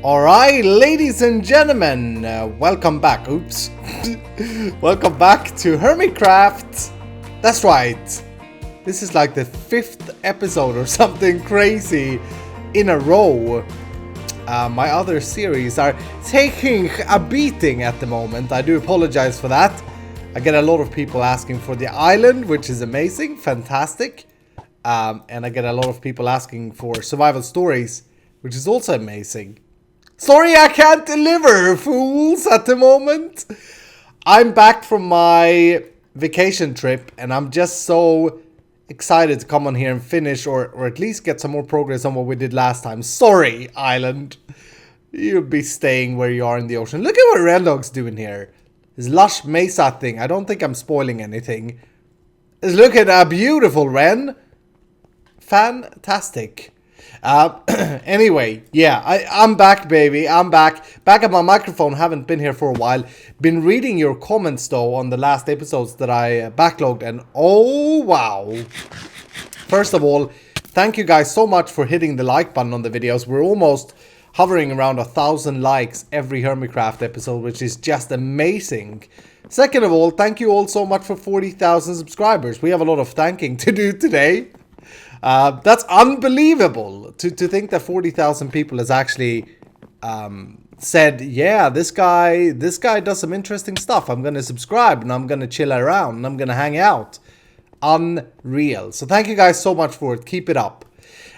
Alright, ladies and gentlemen, welcome back. Oops. Welcome back to Hermitcraft. That's right. This is like the 5th episode or something crazy in a row. My other series are taking a beating at the moment. I do apologize for that. I get a lot of people asking for the island, which is amazing, fantastic. And I get a lot of people asking for survival stories, which is also amazing. Sorry I can't deliver, fools, at the moment. I'm back from my vacation trip and I'm just so excited to come on here and finish or at least get some more progress on what we did last time. Sorry, island. You'll be staying where you are in the ocean. Look at what Rendog's doing here. This lush mesa thing. I don't think I'm spoiling anything. Look at a beautiful Ren. Fantastic. Anyway, yeah, I'm back, baby. I'm back. Back at my microphone. Haven't been here for a while. Been reading your comments, though, on the last episodes that I backlogged. And oh, wow. First of all, thank you guys so much for hitting the like button on the videos. We're almost hovering around 1,000 likes every Hermitcraft episode, which is just amazing. Second of all, thank you all so much for 40,000 subscribers. We have a lot of thanking to do today. That's unbelievable to think that 40,000 people has actually said, yeah, this guy does some interesting stuff. I'm going to subscribe and I'm going to chill around and I'm going to hang out. Unreal. So thank you guys so much for it. Keep it up.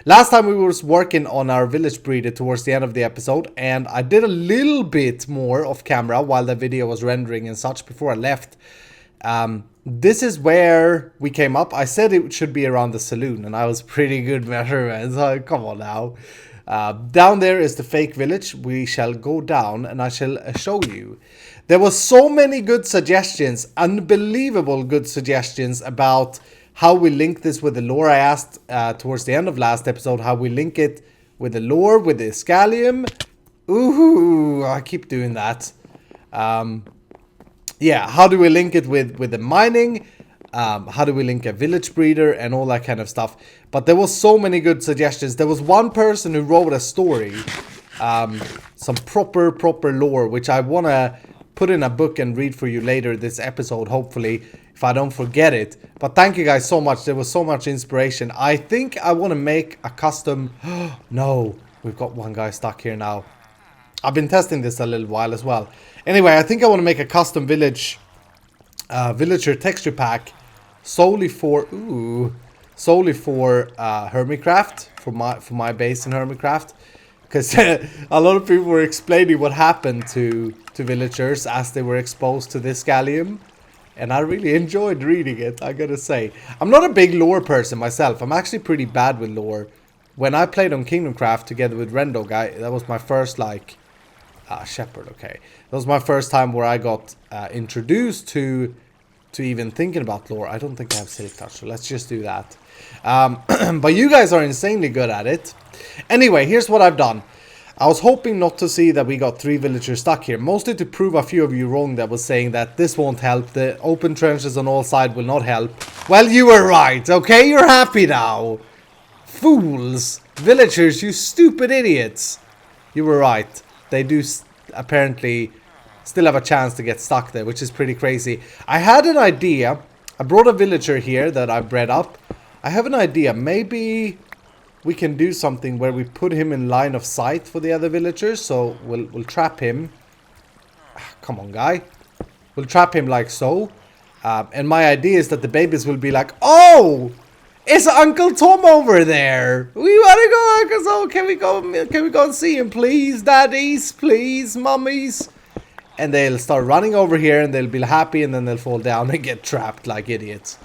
Last time we were working on our village breeder towards the end of the episode, and I did a little bit more off camera while the video was rendering and such before I left. This is where we came up. I said it should be around the saloon, and I was pretty good measurements. So come on now. Down there is the fake village. We shall go down, and I shall show you. There were so many good suggestions, unbelievable good suggestions about how we link this with the lore. I asked towards the end of last episode how we link it with the lore, with the scallium. Ooh, I keep doing that. Yeah, how do we link it with the mining? How do we link a village breeder and all that kind of stuff? But there was so many good suggestions. There was one person who wrote a story, some proper lore, which I want to put in a book and read for you later this episode, hopefully, if I don't forget it. But thank you guys so much. There was so much inspiration. I think I want to make a custom... No, we've got one guy stuck here now. I've been testing this a little while as well. Anyway, I think I want to make a custom villager texture pack solely for Hermitcraft, for my base in Hermitcraft, because a lot of people were explaining what happened to villagers as they were exposed to this gallium, and I really enjoyed reading it. I gotta say, I'm not a big lore person myself. I'm actually pretty bad with lore. When I played on Kingdom Craft together with Rendog, that was my first shepherd, okay. That was my first time where I got introduced to even thinking about lore. I don't think I have Safe Touch, so let's just do that. But you guys are insanely good at it. Anyway, here's what I've done. I was hoping not to see that we got 3 villagers stuck here, mostly to prove a few of you wrong that was saying that this won't help, the open trenches on all sides will not help. Well, you were right, okay? You're happy now. Fools. Villagers, you stupid idiots. You were right. They do apparently still have a chance to get stuck there, which is pretty crazy. I had an idea. I brought a villager here that I bred up. I have an idea. Maybe we can do something where we put him in line of sight for the other villagers. So we'll trap him. Come on, guy. We'll trap him like so. And my idea is that the babies will be like, oh, it's Uncle Tom over there. We want to go, Uncle Tom. Can we go and see him, please, daddies, please, mummies? And they'll start running over here and they'll be happy, and then they'll fall down and get trapped like idiots.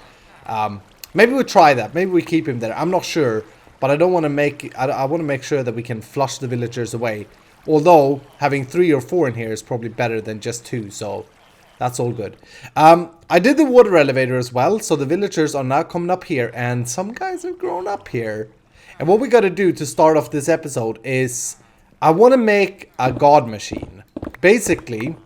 Maybe we'll try that. Maybe we keep him there. I'm not sure, but I don't want to make. I want to make sure that we can flush the villagers away. Although having 3 or 4 in here is probably better than just 2. So that's all good. I did the water elevator as well, so the villagers are now coming up here, and some guys have grown up here. And what we got to do to start off this episode is I want to make a god machine. Basically,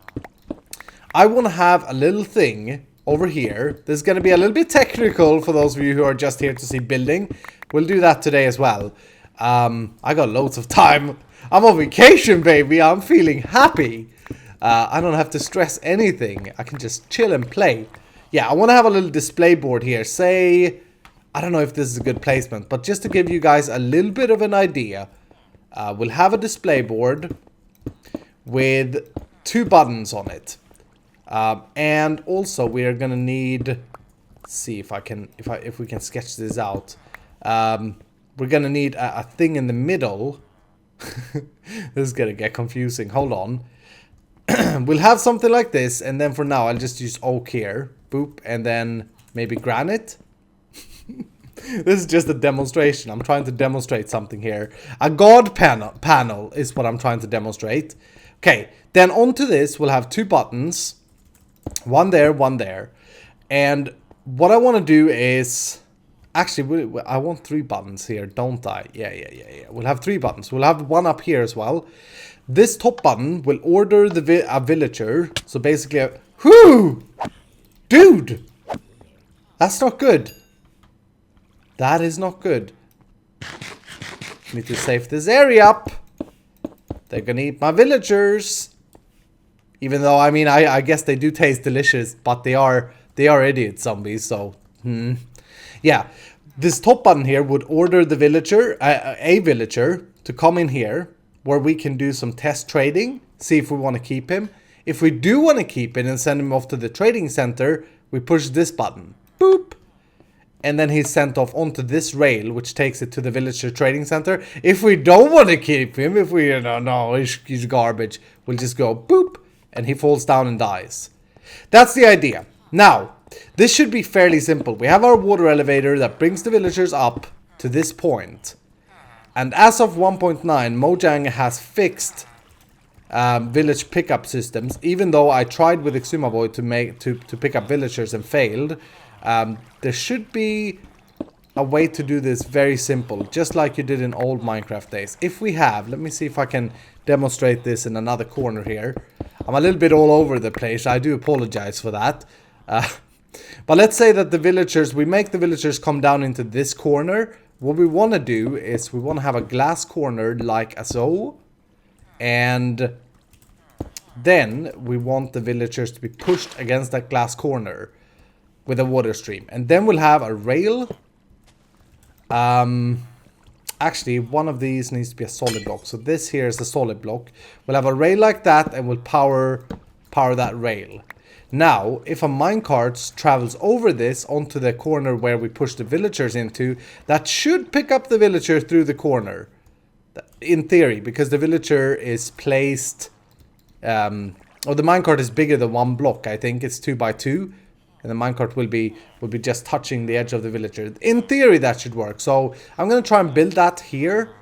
I want to have a little thing over here. This is going to be a little bit technical for those of you who are just here to see building. We'll do that today as well. I got loads of time. I'm on vacation, baby. I'm feeling happy. I don't have to stress anything. I can just chill and play. Yeah, I want to have a little display board here. Say, I don't know if this is a good placement, but just to give you guys a little bit of an idea, we'll have a display board with 2 buttons on it. And also we are gonna need, let's see if we can sketch this out. We're gonna need a thing in the middle. This is gonna get confusing. Hold on. We'll have something like this, and then for now I'll just use oak here. Boop, and then maybe granite. This is just a demonstration. I'm trying to demonstrate something here. A god panel is what I'm trying to demonstrate. Okay, then onto this we'll have 2 buttons. One there, one there. And what I want to do is... Actually, I want 3 buttons here, don't I? Yeah. We'll have 3 buttons. We'll have one up here as well. This top button will order a villager. So basically... Whoo! Dude! That's not good. That is not good. Need to save this area up. They're gonna eat my villagers. Even though, I mean, I guess they do taste delicious, but they are idiot zombies, so... Yeah, this top button here would order the villager, a villager, to come in here, where we can do some test trading, see if we want to keep him. If we do want to keep him and send him off to the trading center, we push this button. Boop! And then he's sent off onto this rail, which takes it to the villager trading center. If we don't want to keep him, if we, no, he's garbage, we'll just go boop, and he falls down and dies. That's the idea. Now, this should be fairly simple. We have our water elevator that brings the villagers up to this point. And as of 1.9, Mojang has fixed village pickup systems. Even though I tried with Exumavoid to pick up villagers and failed, there should be a way to do this very simple, just like you did in old Minecraft days. If we have, let me see if I can demonstrate this in another corner here. I'm a little bit all over the place. I do apologize for that. But let's say that the villagers, we make the villagers come down into this corner. What we want to do is we want to have a glass corner like so. And then we want the villagers to be pushed against that glass corner with a water stream. And then we'll have a rail. Actually, one of these needs to be a solid block. So this here is a solid block. We'll have a rail like that, and we'll power that rail. Now, if a minecart travels over this onto the corner where we push the villagers into, that should pick up the villager through the corner. In theory, because the villager is placed... or the minecart is bigger than 1 block. I think it's 2 by 2. And the minecart will be just touching the edge of the villager. In theory, that should work. So I'm going to try and build that here.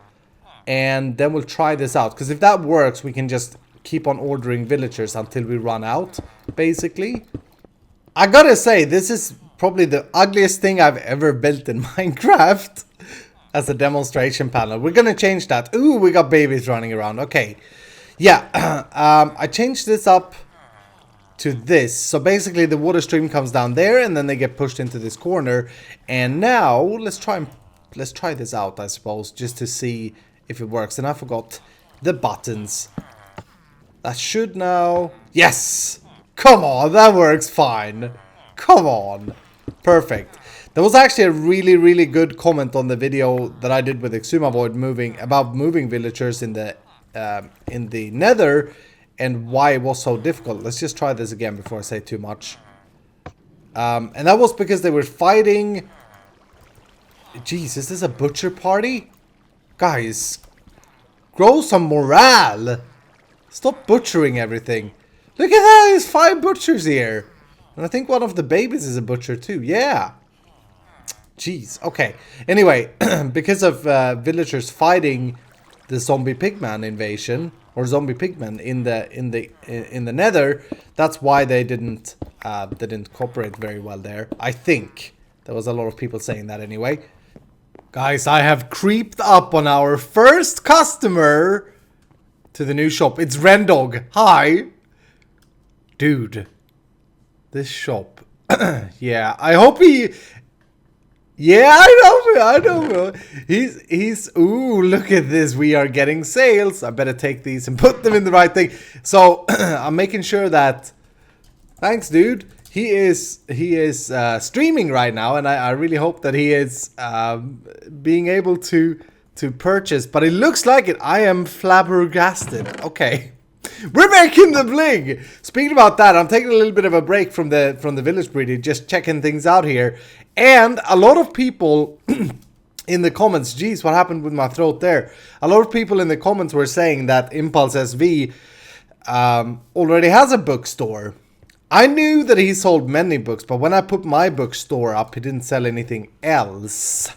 And then we'll try this out. Because if that works, we can just keep on ordering villagers until we run out, basically. I gotta say, this is probably the ugliest thing I've ever built in Minecraft. As a demonstration panel. We're going to change that. Ooh, we got babies running around. Okay. Yeah. I changed this up to this. So basically the water stream comes down there and then they get pushed into this corner. And now let's try this out, I suppose, just to see if it works. And I forgot the buttons. That should now... Yes! Come on, that works fine. Come on. Perfect. There was actually a really good comment on the video that I did with Exumavoid about moving villagers in the Nether and why it was so difficult. Let's just try this again before I say too much. And that was because they were fighting... Jeez, is this a butcher party? Guys, grow some morale. Stop butchering everything. Look at that, there's 5 butchers here. And I think one of the babies is a butcher too. Yeah. Jeez, okay. Anyway, because of villagers fighting the zombie pigman invasion or zombie pigmen in the Nether, that's why they didn't cooperate very well there. I think there was a lot of people saying that anyway. Guys, I have creeped up on our first customer to the new shop. It's Rendog. Hi, dude. This shop. Yeah, I hope he... Yeah, I know. He's. Ooh, look at this. We are getting sales. I better take these and put them in the right thing. So I'm making sure that. Thanks, dude. He is streaming right now, and I really hope that he is being able to purchase. But it looks like it. I am flabbergasted. Okay. We're making the bling! Speaking about that, I'm taking a little bit of a break from the village breeding, just checking things out here. And a lot of people in the comments, geez, what happened with my throat there? A lot of people in the comments were saying that Impulse SV already has a bookstore. I knew that he sold many books, but when I put my bookstore up, he didn't sell anything else.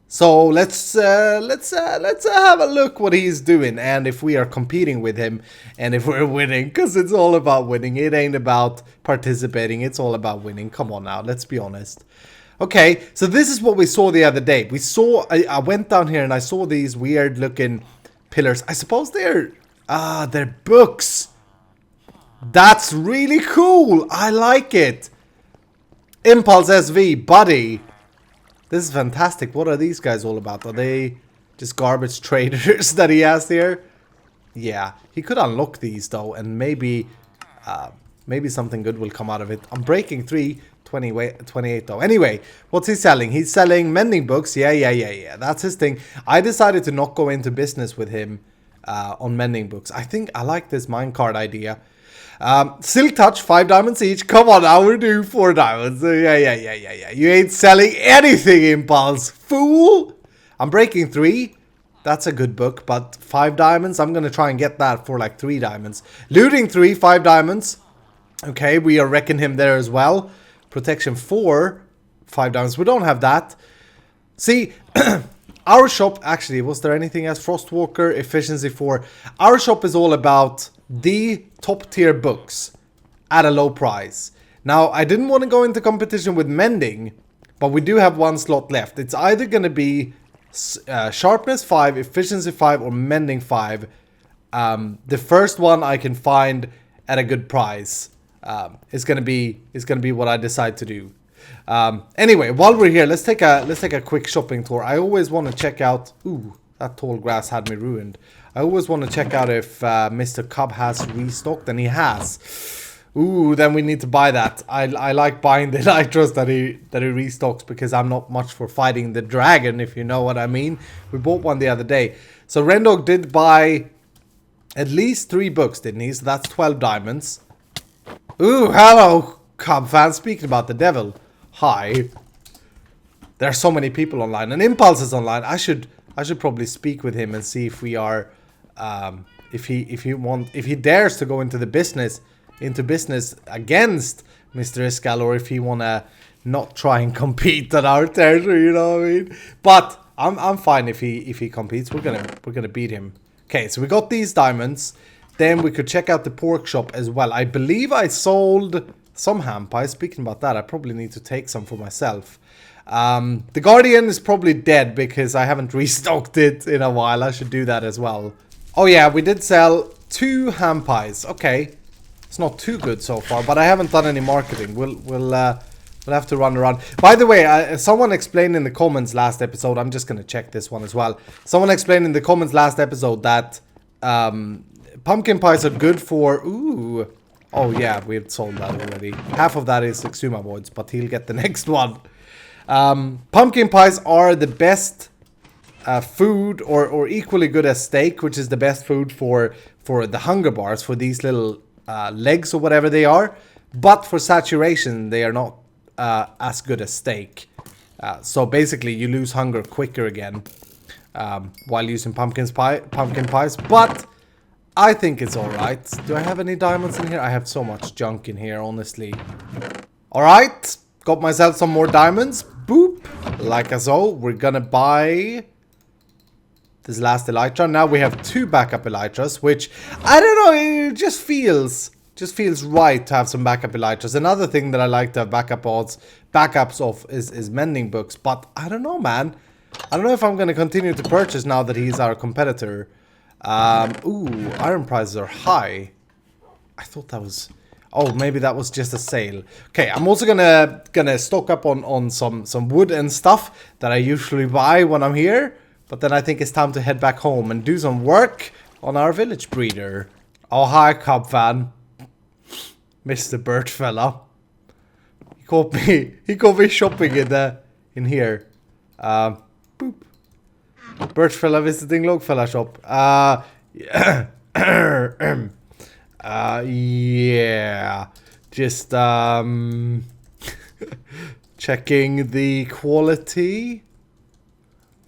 So let's have a look what he's doing, and if we are competing with him, and if we're winning, because it's all about winning. It ain't about participating, it's all about winning. Come on now, let's be honest. Okay, so this is what we saw the other day. I went down here and I saw these weird looking pillars. I suppose they're books. That's really cool. I like it. Impulse SV, buddy. This is fantastic. What are these guys all about? Are they just garbage traders that he has here? Yeah, he could unlock these though, and maybe something good will come out of it. I'm breaking 328 though. Anyway, what's he selling? He's selling mending books. Yeah. That's his thing. I decided to not go into business with him on mending books. I think I like this minecart idea. Silk touch, 5 diamonds each. Come on now, we're doing 4 diamonds. Yeah. You ain't selling anything, Impulse, fool. I'm breaking 3. That's a good book, but 5 diamonds, I'm gonna try and get that for like 3 diamonds. Looting 3, 5 diamonds. Okay, we are wrecking him there as well. Protection 4, 5 diamonds. We don't have that. See, our shop, actually, was there anything else? Frostwalker, efficiency 4. Our shop is all about the top tier books at a low price. Now, I didn't want to go into competition with mending, but we do have 1 slot left. It's either going to be sharpness 5, efficiency 5, or mending 5. The first one I can find at a good price is going to be what I decide to do. Anyway, while we're here, let's take a quick shopping tour. I always want to check out. Ooh, that tall grass had me ruined. I always want to check out if Mr. Cub has restocked, and he has. Ooh, then we need to buy that. I like buying the elytras that he restocks, because I'm not much for fighting the dragon, if you know what I mean. We bought one the other day. So Rendog did buy at least 3 books, didn't he? So that's 12 diamonds. Ooh, hello, Cub fans. Speaking about the devil. Hi. There are so many people online, and Impulse is online. I should probably speak with him and see if we are, if he dares to go into business against Mr. Iskal, or if he wanna not try and compete on our territory. You know what I mean? But I'm fine if he competes. We're gonna beat him. Okay, so we got these diamonds. Then we could check out the pork shop as well. I believe I sold some ham pies. Speaking about that, I probably need to take some for myself. The Guardian is probably dead because I haven't restocked it in a while. I should do that as well. Oh yeah, we did sell 2 ham pies. Okay, it's not too good so far, but I haven't done any marketing. We'll have to run around. By the way, someone explained in the comments last episode. I'm just gonna check this one as well. Someone explained in the comments last episode that pumpkin pies are good for. Ooh. Oh yeah, we've sold that already. Half of that is Exuma Voids, but he'll get the next one. Pumpkin pies are the best food, or equally good as steak, which is the best food for the hunger bars, for these little legs or whatever they are. But for saturation, they are not as good as steak. So basically, you lose hunger quicker again while using pumpkin pies. But I think it's alright. Do I have any diamonds in here? I have so much junk in here, honestly. Alright. Got myself some more diamonds. Boop. Like as so. We're gonna buy this last elytra. Now we have 2 backup elytras, which, I don't know, it just feels right to have some backup elytras. Another thing that I like to have backups of is mending books. But I don't know, man. I don't know if I'm gonna continue to purchase now that he's our competitor. Ooh, iron prices are high. I thought that was... Oh, maybe that was just a sale. Okay, I'm also gonna stock up on some wood and stuff that I usually buy when I'm here. But then I think it's time to head back home and do some work on our village breeder. Oh, hi, Cub fan. Mr. Bird fella. He caught me shopping in here. Boop. Bird fella visiting log fella shop. Yeah. Yeah. Just checking the quality.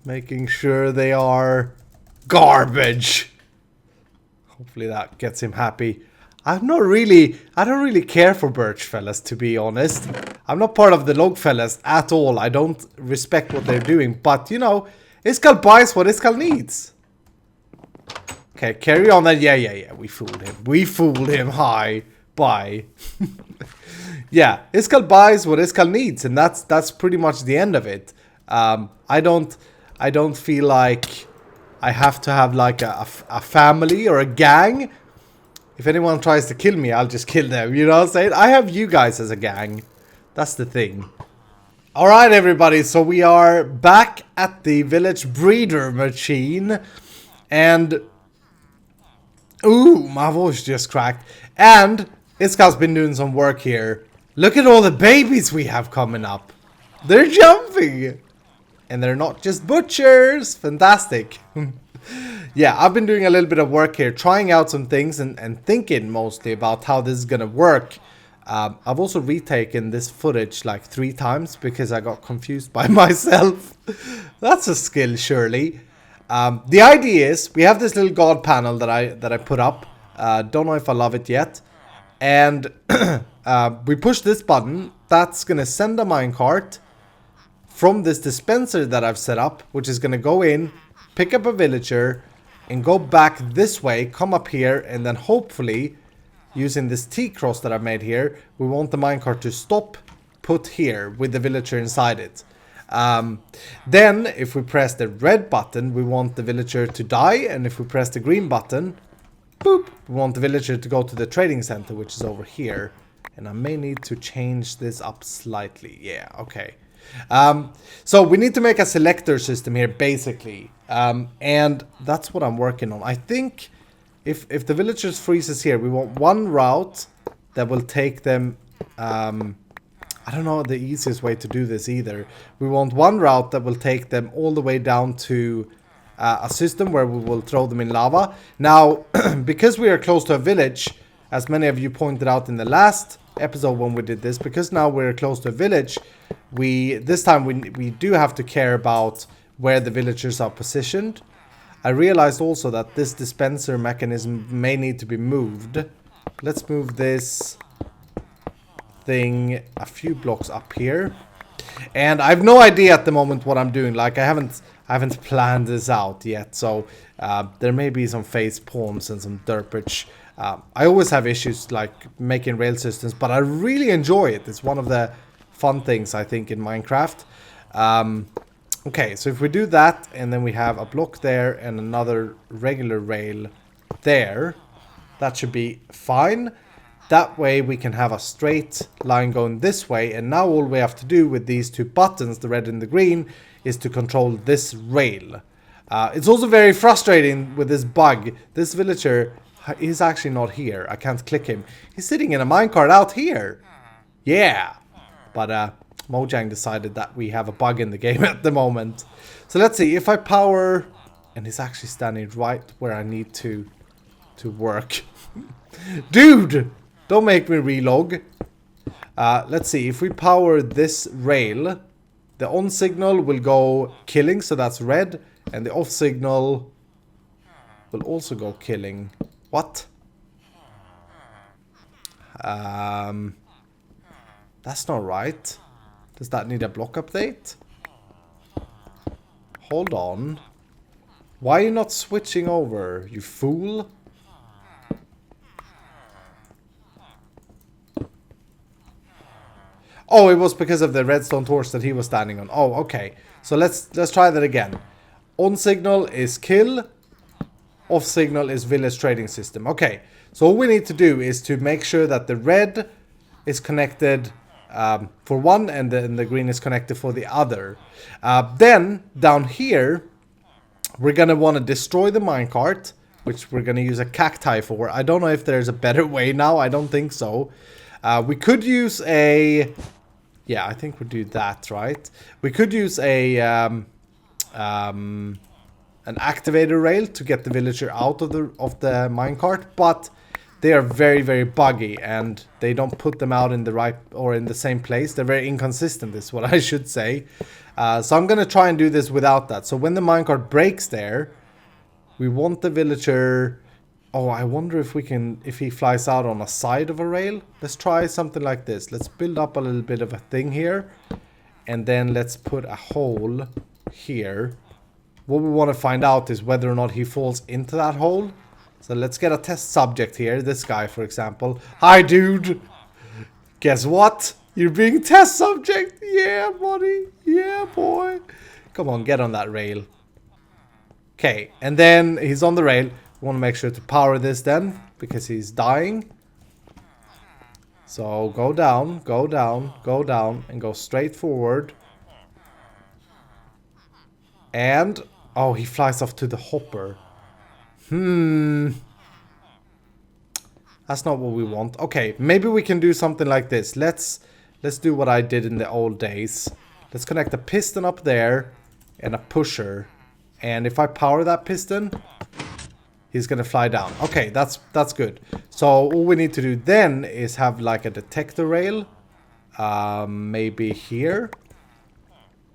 Making sure they are garbage. Hopefully that gets him happy. I don't really care for birch fellas, to be honest. I'm not part of the log fellas at all. I don't respect what they're doing. But, you know, Iskall buys what Iskall needs. Okay, carry on then. Yeah. We fooled him. We fooled him. Hi. Bye. Yeah, Iskall buys what Iskall needs. And that's pretty much the end of it. I don't feel like I have to have like a family or a gang. If anyone tries to kill me, I'll just kill them. You know what I'm saying? I have you guys as a gang. That's the thing. Alright, everybody. So we are back at the village breeder machine. And... ooh, my voice just cracked. And Iskall's been doing some work here. Look at all the babies we have coming up. They're jumping. And they're not just butchers. Fantastic. Yeah, I've been doing a little bit of work here, trying out some things and thinking mostly about how this is gonna work. I've also retaken this footage like 3 times because I got confused by myself. That's a skill, surely. The idea is we have this little god panel that I put up. Don't know if I love it yet. And we push this button. That's gonna send a minecart from this dispenser that I've set up, which is gonna go in, pick up a villager, and go back this way, come up here, and then hopefully, using this T-cross that I've made here, we want the minecart to stop, put here, with the villager inside it. Then, if we press the red button, we want the villager to die, and if we press the green button, boop, we want the villager to go to the trading center, which is over here. And I may need to change this up slightly. Yeah, okay. So we need to make a selector system here, basically. And that's what I'm working on. I think if the villagers freezes here, we want one route that will take them... I don't know the easiest way to do this either. We want one route that will take them all the way down to a system where we will throw them in lava. Now, because we are close to a village, as many of you pointed out in the last episode when we did this, because now we're close to a village, this time we do have to care about where the villagers are positioned. I realized also that this dispenser mechanism may need to be moved. Let's move this thing a few blocks up here. And I have no idea at the moment what I'm doing. Like I haven't planned this out yet, so there may be some face palms and some derpage. I always have issues like making rail systems, but I really enjoy it. It's one of the fun things I think in Minecraft. Okay, so if we do that and then we have a block there and another regular rail there, that should be fine. That way we can have a straight line going this way, and now all we have to do with these 2 buttons, the red and the green, is to control this rail. It's also very frustrating with this bug. This villager is actually not here. I can't click him. He's sitting in a minecart out here. Yeah. But Mojang decided that we have a bug in the game at the moment. So let's see. If I power... and he's actually standing right where I need to work. Dude! Don't make me relog. Let's see. If we power this rail, the on signal will go killing, so that's red. And the off signal will also go killing. What? That's not right. Does that need a block update? Hold on. Why are you not switching over, you fool? Oh, it was because of the redstone torch that he was standing on. Oh, okay. So let's try that again. On signal is kill. off signal is village trading system. Okay, so all we need to do is to make sure that the red is connected for one and the green is connected for the other. Then down here we're going to want to destroy the minecart, which we're going to use a cacti for. I don't know if there's a better way now. I don't think so. We could use a... Yeah, I think we'll do that, right? We could use a an activator rail to get the villager out of the minecart, but they are very, very buggy and they don't put them out in the right or in the same place. They're very inconsistent is what I should say. So I'm gonna try and do this without that. So when the minecart breaks there, we want the villager... Oh, I wonder if we can, if he flies out on a side of a rail. Let's try something like this. Let's build up a little bit of a thing here. And then let's put a hole here. What we want to find out is whether or not he falls into that hole. So let's get a test subject here. This guy, for example. Hi, dude. Guess what? You're being test subject. Yeah, buddy. Yeah, boy. Come on, get on that rail. Okay, and then he's on the rail. We want to make sure to power this then, because he's dying. So go down, go down, go down, and go straight forward. And, oh, he flies off to the hopper. That's not what we want. Okay, maybe we can do something like this. Let's do what I did in the old days. Let's connect a piston up there and a pusher. And if I power that piston... he's gonna fly down. Okay, that's good. So all we need to do then is have like a detector rail, maybe here,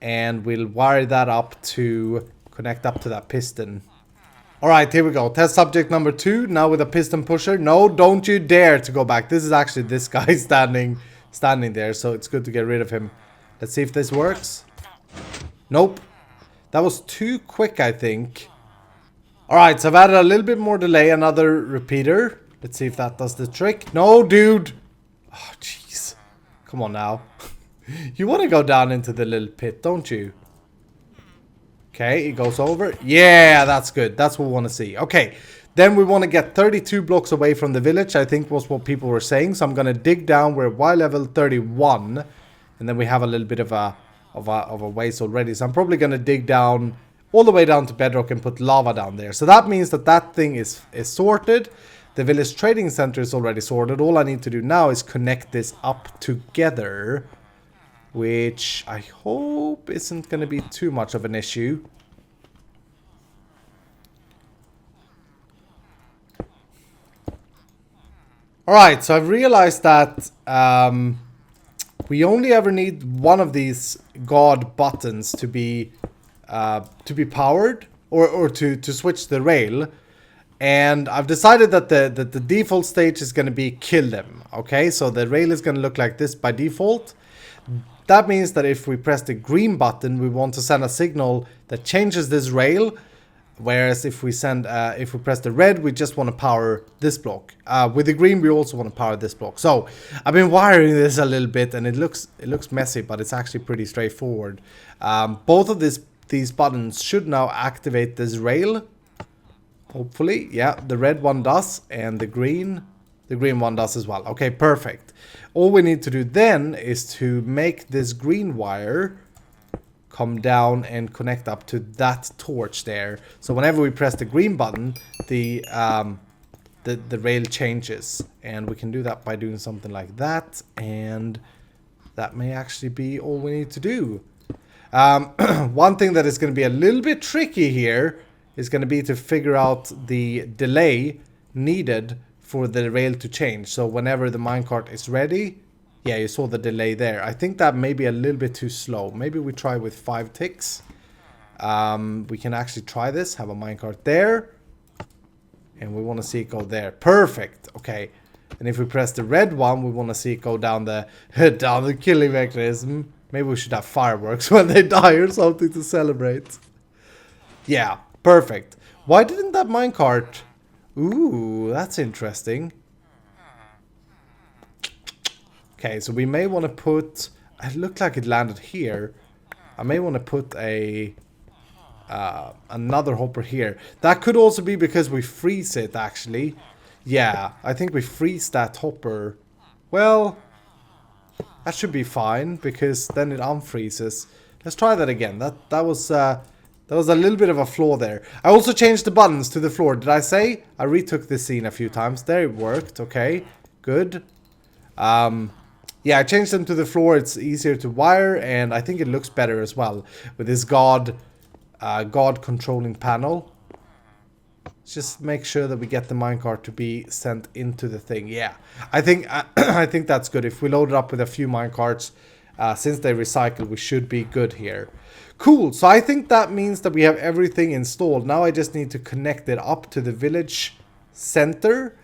and we'll wire that up to connect up to that piston. All right, here we go. Test subject number 2. Now with a piston pusher. No, don't you dare to go back. This is actually this guy standing there, so it's good to get rid of him. Let's see if this works. Nope, that was too quick, I think. Alright, so I've added a little bit more delay, another repeater. Let's see if that does the trick. No, dude! Oh, jeez. Come on now. You want to go down into the little pit, don't you? Okay, it goes over. Yeah, that's good. That's what we want to see. Okay, then we want to get 32 blocks away from the village, I think was what people were saying. So I'm going to dig down. We're Y level 31. And then we have a little bit of a ways already. So I'm probably going to dig down... all the way down to bedrock and put lava down there. So that means that that thing is sorted. The village trading center is already sorted. All I need to do now is connect this up together, which I hope isn't going to be too much of an issue. Alright, so I've realized that we only ever need one of these god buttons to be powered or to switch the rail, and I've decided that the default stage is going to be kill them. Okay, so the rail is going to look like this by default. That means that if we press the green button, we want to send a signal that changes this rail, whereas if we press the red, we just want to power this block. With the green, we also want to power this block. So I've been wiring this a little bit, and it looks messy, but it's actually pretty straightforward. Both of these buttons should now activate this rail. Hopefully, yeah, the red one does, and the green one does as well. Okay, perfect. All we need to do then is to make this green wire come down and connect up to that torch there. So whenever we press the green button, the rail changes, and we can do that by doing something like that, and that may actually be all we need to do. One thing that is going to be a little bit tricky here is going to be to figure out the delay needed for the rail to change. So whenever the minecart is ready, yeah, you saw the delay there. I think that may be a little bit too slow. Maybe we try with 5 ticks. We can actually try this, have a minecart there, and we want to see it go there. Perfect. Okay. And if we press the red one, we want to see it go down the killing mechanism. Maybe we should have fireworks when they die or something to celebrate. Yeah, perfect. Why didn't that minecart... Ooh, that's interesting. Okay, so we may want to put... It looked like it landed here. I may want to put a another hopper here. That could also be because we freeze it, actually. Yeah, I think we freeze that hopper. Well, that should be fine, because then it unfreezes. Let's try that again. That was a little bit of a flaw there. I also changed the buttons to the floor. Did I say? I retook this scene a few times. There it worked. Okay, good. Yeah, I changed them to the floor. It's easier to wire, and I think it looks better as well with this God controlling panel. Let's just make sure that we get the minecart to be sent into the thing. Yeah, I think I think that's good. If we load it up with a few minecarts, since they recycle, we should be good here. Cool. So I think that means that we have everything installed. Now I just need to connect it up to the village center.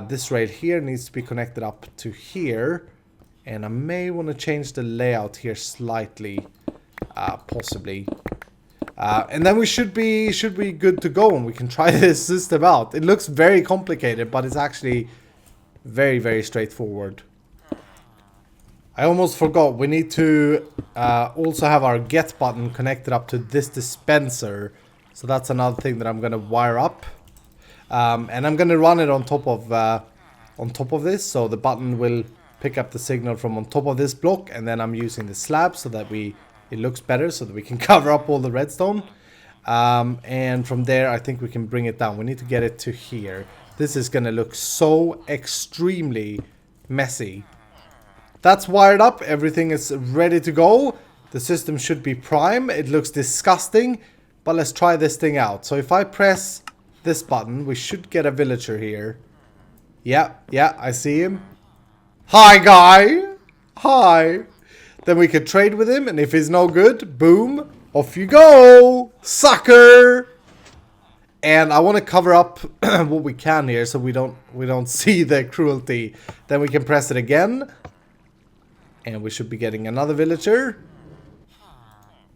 This right here needs to be connected up to here. And I may want to change the layout here slightly, possibly. And then we should be good to go, and we can try this system out. It looks very complicated, but it's actually very, very straightforward. I almost forgot, we need to also have our get button connected up to this dispenser. So that's another thing that I'm going to wire up. And I'm going to run it on top of this, so the button will pick up the signal from on top of this block, and then I'm using the slab so that it looks better, so that we can cover up all the redstone. And from there I think we can bring it down. We need to get it to here. This is gonna look so extremely messy. That's wired up, everything is ready to go. The system should be prime. It looks disgusting, but let's try this thing out. So if I press this button, we should get a villager here. Yeah, I see him. Hi, guy. Hi. Then we could trade with him, and if he's no good, boom, off you go, sucker. And I want to cover up what we can here, so we don't see the cruelty. Then we can press it again, and we should be getting another villager.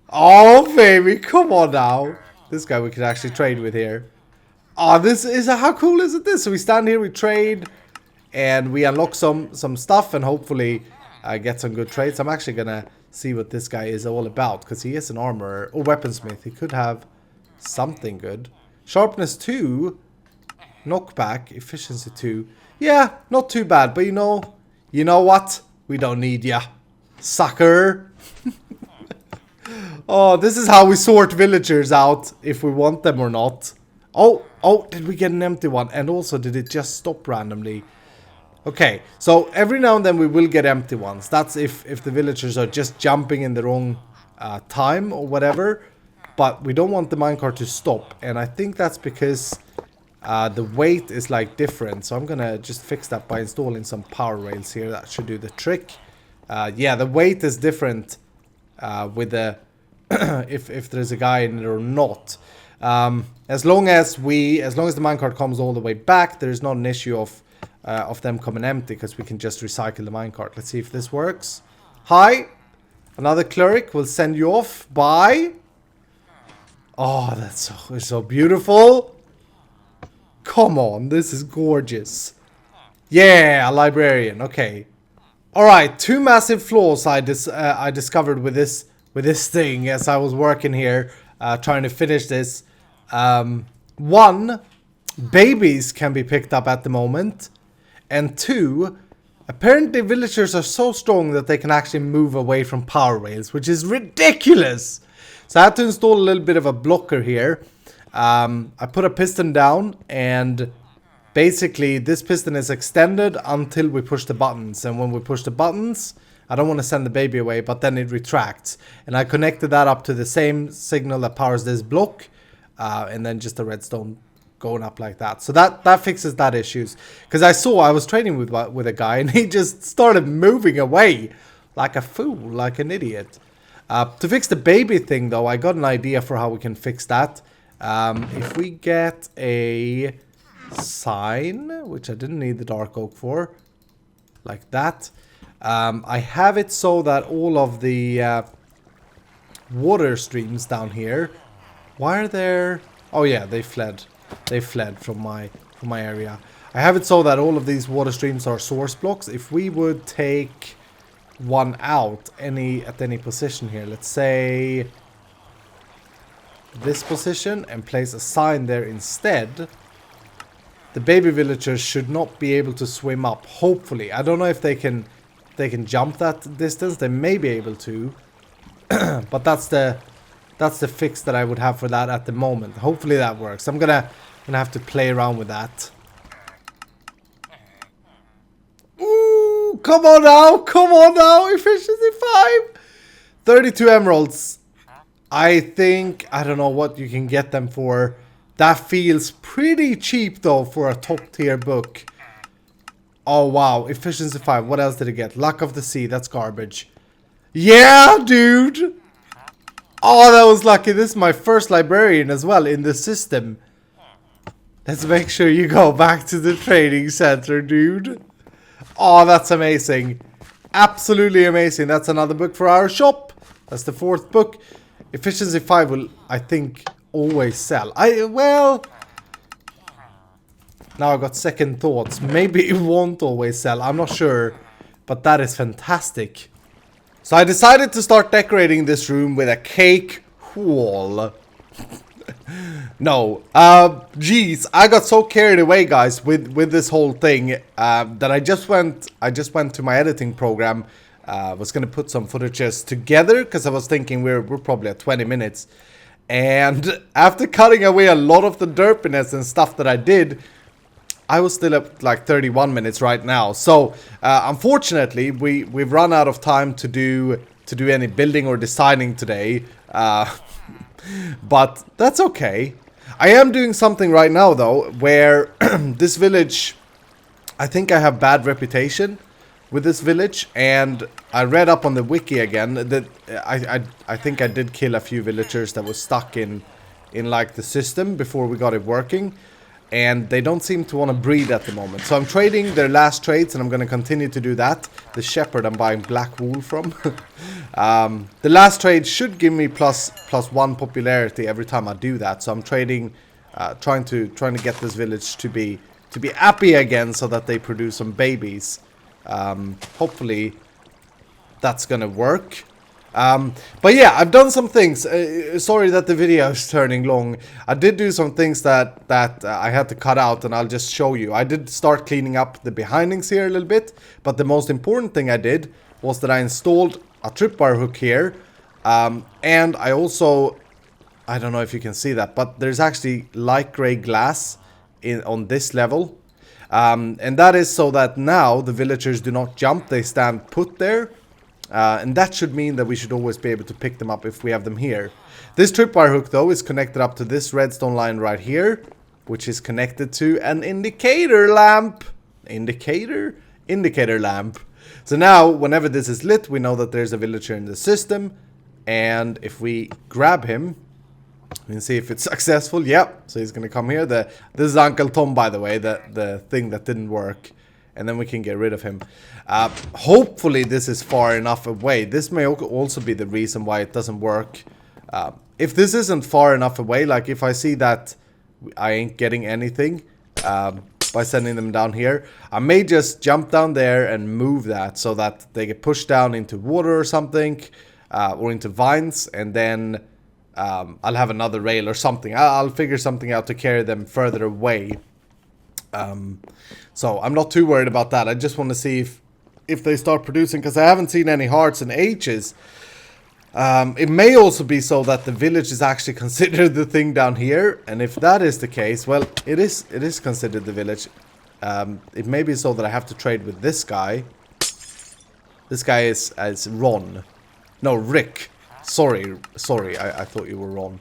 Oh, baby, come on now. This guy we could actually trade with here. Oh, this is how cool is it? This so we stand here, we trade. And we unlock some stuff, and hopefully get some good trades. I'm actually gonna see what this guy is all about, because he is an armorer or weaponsmith. He could have something good. Sharpness 2, knockback, efficiency 2. Yeah, not too bad. But you know what? We don't need ya, sucker. Oh, this is how we sort villagers out, if we want them or not. Oh, did we get an empty one? And also, did it just stop randomly? Okay, so every now and then we will get empty ones. That's if the villagers are just jumping in the wrong time or whatever. But we don't want the minecart to stop. And I think that's because the weight is like different. So I'm gonna just fix that by installing some power rails here. That should do the trick. Yeah, the weight is different with the if there's a guy in it or not. As long as the minecart comes all the way back, there's not an issue of them coming empty, because we can just recycle the minecart. Let's see if this works. Hi, another cleric will send you off. Bye. Oh, that's so beautiful. Come on, this is gorgeous. Yeah, a librarian. Okay. All right, two massive flaws I discovered with this thing as I was working here, trying to finish this. One, babies can be picked up at the moment. And two, apparently villagers are so strong that they can actually move away from power rails, which is ridiculous. So I had to install a little bit of a blocker here. I put a piston down, and basically this piston is extended until we push the buttons. And when we push the buttons, I don't want to send the baby away, but then it retracts. And I connected that up to the same signal that powers this block, and then just the redstone going up like that. So that fixes that issues. Because I was trading with a guy, and he just started moving away like a fool, like an idiot. To fix the baby thing though, I got an idea for how we can fix that. If we get a sign, which I didn't need the dark oak for, like that. I have it so that all of the water streams down here, why are there? Oh yeah, they fled. They fled from my area. I have it so that all of these water streams are source blocks. If we would take one out at any position here, let's say this position and place a sign there instead, the baby villagers should not be able to swim up. Hopefully. I don't know if they can jump that distance. They may be able to. But that's the fix that I would have for that at the moment. Hopefully that works. I'm gonna have to play around with that. Ooh, come on now. Come on now. Efficiency 5. 32 emeralds. I think, I don't know what you can get them for. That feels pretty cheap though for a top tier book. Oh wow, efficiency 5. What else did it get? Luck of the Sea, that's garbage. Yeah, dude! Oh, that was lucky. This is my first librarian as well in the system. Let's make sure you go back to the training center, dude. Oh, that's amazing. Absolutely amazing. That's another book for our shop. That's the 4th book. Efficiency 5 will, I think, always sell. Well, now I got second thoughts. Maybe it won't always sell. I'm not sure. But that is fantastic. So I decided to start decorating this room with a cake wall. No. Geez, I got so carried away, guys, with this whole thing that I just went to my editing program. Was gonna put some footages together because I was thinking we're probably at 20 minutes. And after cutting away a lot of the derpiness and stuff that I did, I was still at like 31 minutes right now. So unfortunately, we've run out of time to do any building or designing today. But that's okay. I am doing something right now though, where this village, I think I have bad reputation with this village, and I read up on the wiki again that I think I did kill a few villagers that was stuck in like the system before we got it working, and they don't seem to want to breed at the moment. So I'm trading their last trades, and I'm going to continue to do that. The shepherd I'm buying black wool from. The last trade should give me plus 1 popularity every time I do that. So I'm trading, trying to get this village to be happy again, so that they produce some babies. Hopefully that's gonna work. But yeah, I've done some things. Sorry that the video is turning long. I did do some things that I had to cut out, and I'll just show you. I did start cleaning up the behindings here a little bit, but the most important thing I did was that I installed a tripwire hook here, and I also, I don't know if you can see that, but there's actually light gray glass on this level. And that is so that now the villagers do not jump, they stand put there. And that should mean that we should always be able to pick them up if we have them here. This tripwire hook though is connected up to this redstone line right here, which is connected to an indicator lamp. Indicator lamp. So now whenever this is lit, we know that there's a villager in the system. And if we grab him, we can see if it's successful. Yep, so he's gonna come here. This is Uncle Tom, by the way, the thing that didn't work. And then we can get rid of him. Hopefully this is far enough away. This may also be the reason why it doesn't work. If this isn't far enough away, like if I see that I ain't getting anything by sending them down here, I may just jump down there and move that so that they get pushed down into water or something, or into vines, and then I'll have another rail or something. I'll figure something out to carry them further away. So I'm not too worried about that. I just want to see if they start producing, because I haven't seen any hearts in ages. It may also be so that the village is actually considered the thing down here, and if that is the case, well, it is considered the village. It may be so that I have to trade with this guy. This guy is Ron. No, Rick. Sorry, I thought you were Ron.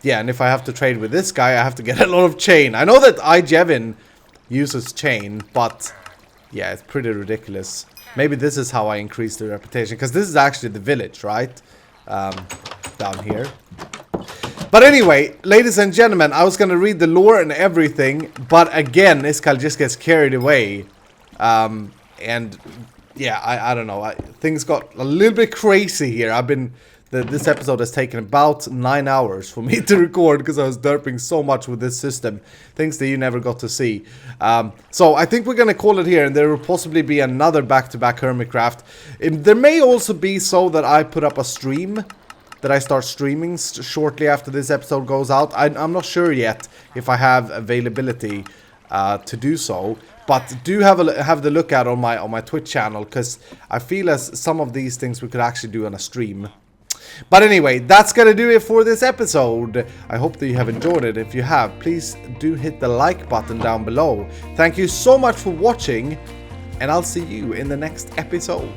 Yeah, and if I have to trade with this guy, I have to get a lot of chain. I know that Jevin uses chain, but yeah, it's pretty ridiculous. Maybe this is how I increase the reputation, because this is actually the village, right? Down here. But anyway, ladies and gentlemen, I was gonna read the lore and everything, but again, Iskal just gets carried away. And yeah, I don't know. Things got a little bit crazy here. This episode has taken about 9 hours for me to record because I was derping so much with this system. Things that you never got to see. So I think we're going to call it here, and there will possibly be another back-to-back Hermitcraft. There may also be so that I put up a stream that I start streaming shortly after this episode goes out. I'm not sure yet if I have availability to do so, but do have the look out on my Twitch channel, because I feel as some of these things we could actually do on a stream. But anyway, that's gonna do it for this episode. I hope that you have enjoyed it. If you have, please do hit the like button down below. Thank you so much for watching, and I'll see you in the next episode.